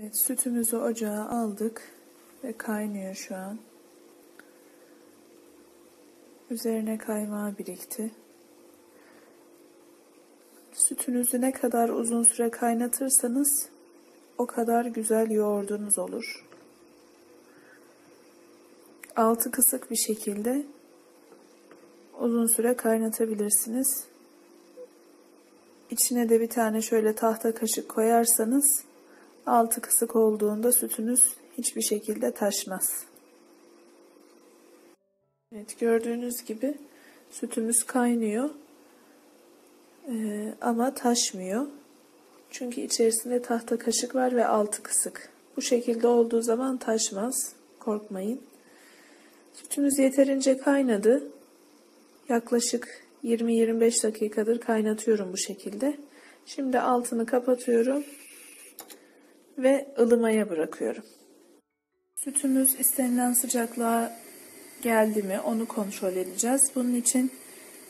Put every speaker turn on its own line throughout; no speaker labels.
Evet, sütümüzü ocağa aldık ve kaynıyor şu an. Üzerine kaymağı birikti. Sütünüzü ne kadar uzun süre kaynatırsanız o kadar güzel yoğurdunuz olur. Altı kısık bir şekilde uzun süre kaynatabilirsiniz. İçine de bir tane şöyle tahta kaşık koyarsanız altı kısık olduğunda sütünüz hiçbir şekilde taşmaz. Evet, gördüğünüz gibi sütümüz kaynıyor ama taşmıyor. Çünkü içerisinde tahta kaşık var ve altı kısık. Bu şekilde olduğu zaman taşmaz. Korkmayın. Sütümüz yeterince kaynadı. Yaklaşık 20-25 dakikadır kaynatıyorum bu şekilde. Şimdi altını kapatıyorum ve ılımaya bırakıyorum. Sütümüz istenilen sıcaklığa geldi mi onu kontrol edeceğiz. Bunun için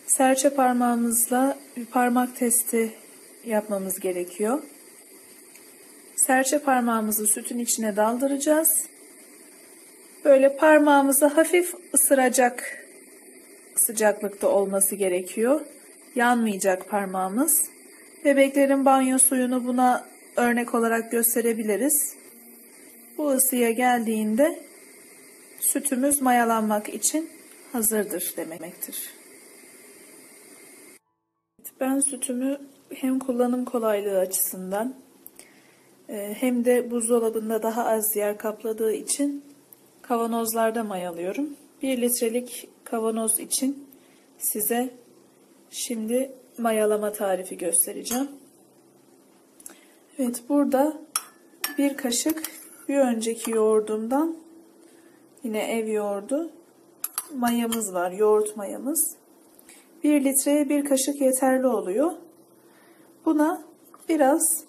serçe parmağımızla bir parmak testi yapmamız gerekiyor. Serçe parmağımızı sütün içine daldıracağız. Böyle parmağımızı hafif ısıracak sıcaklıkta olması gerekiyor. Yanmayacak parmağımız. Bebeklerin banyo suyunu buna örnek olarak gösterebiliriz. Bu ısıya geldiğinde sütümüz mayalanmak için hazırdır demektir. Ben sütümü hem kullanım kolaylığı açısından hem de buzdolabında daha az yer kapladığı için kavanozlarda mayalıyorum. 1 litrelik kavanoz için size şimdi mayalama tarifi göstereceğim. Evet, burada bir kaşık bir önceki yoğurdumdan yine ev yoğurdu mayamız var, yoğurt mayamız. 1 litreye 1 kaşık yeterli oluyor. Buna biraz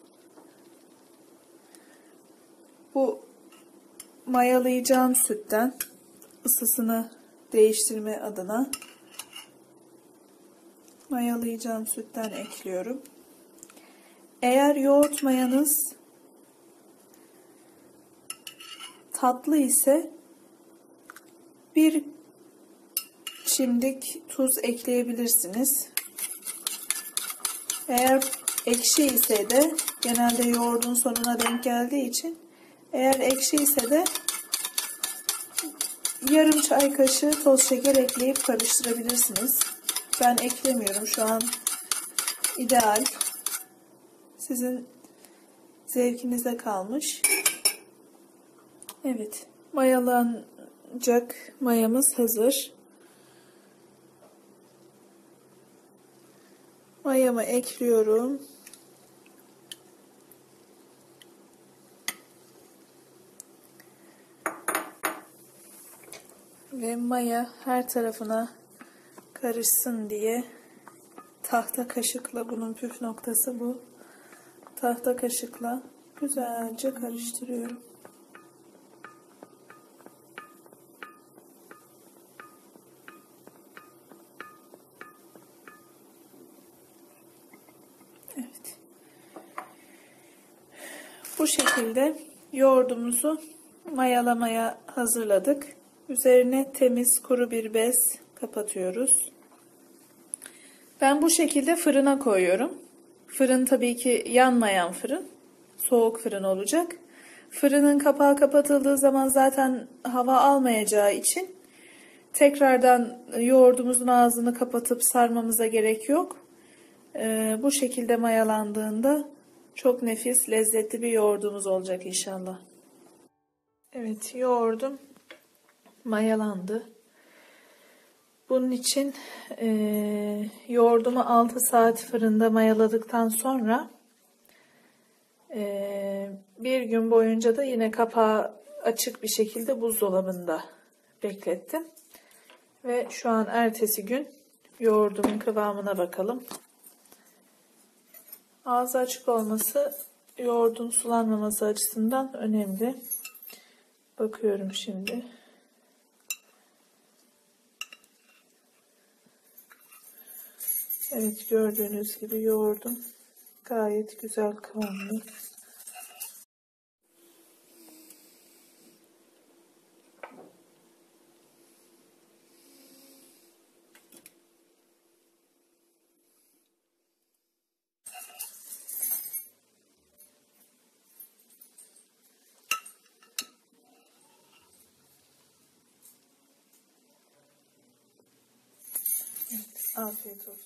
bu mayalayacağım sütten ısısını değiştirme adına mayalayacağım sütten ekliyorum. Eğer yoğurt mayanız tatlı ise bir çimdik tuz ekleyebilirsiniz. Eğer ekşi ise de genelde yoğurdun sonuna denk geldiği için eğer ekşi ise de yarım çay kaşığı toz şeker ekleyip karıştırabilirsiniz. Ben eklemiyorum. Şu an ideal. Sizin zevkinize kalmış. Evet. Mayalanacak mayamız hazır. Mayamı ekliyorum. Ve maya her tarafına karışsın diye tahta kaşıkla, bunun püf noktası bu. Tahta kaşıkla güzelce karıştırıyorum. Evet. Bu şekilde yoğurdumuzu mayalamaya hazırladık. Üzerine temiz kuru bir bez kapatıyoruz. Ben bu şekilde fırına koyuyorum. Fırın tabii ki yanmayan fırın. Soğuk fırın olacak. Fırının kapağı kapatıldığı zaman zaten hava almayacağı için tekrardan yoğurdumuzun ağzını kapatıp sarmamıza gerek yok. Bu şekilde mayalandığında çok nefis, lezzetli bir yoğurdumuz olacak inşallah. Evet, yoğurdum mayalandı. Bunun için yoğurdumu 6 saat fırında mayaladıktan sonra bir gün boyunca da yine kapağı açık bir şekilde buzdolabında beklettim. Ve şu an ertesi gün yoğurdumun kıvamına bakalım. Ağzı açık olması yoğurdun sulanmaması açısından önemli. Bakıyorum şimdi. Evet, gördüğünüz gibi yoğurdum gayet güzel kıvamlı. Afiyet olsun.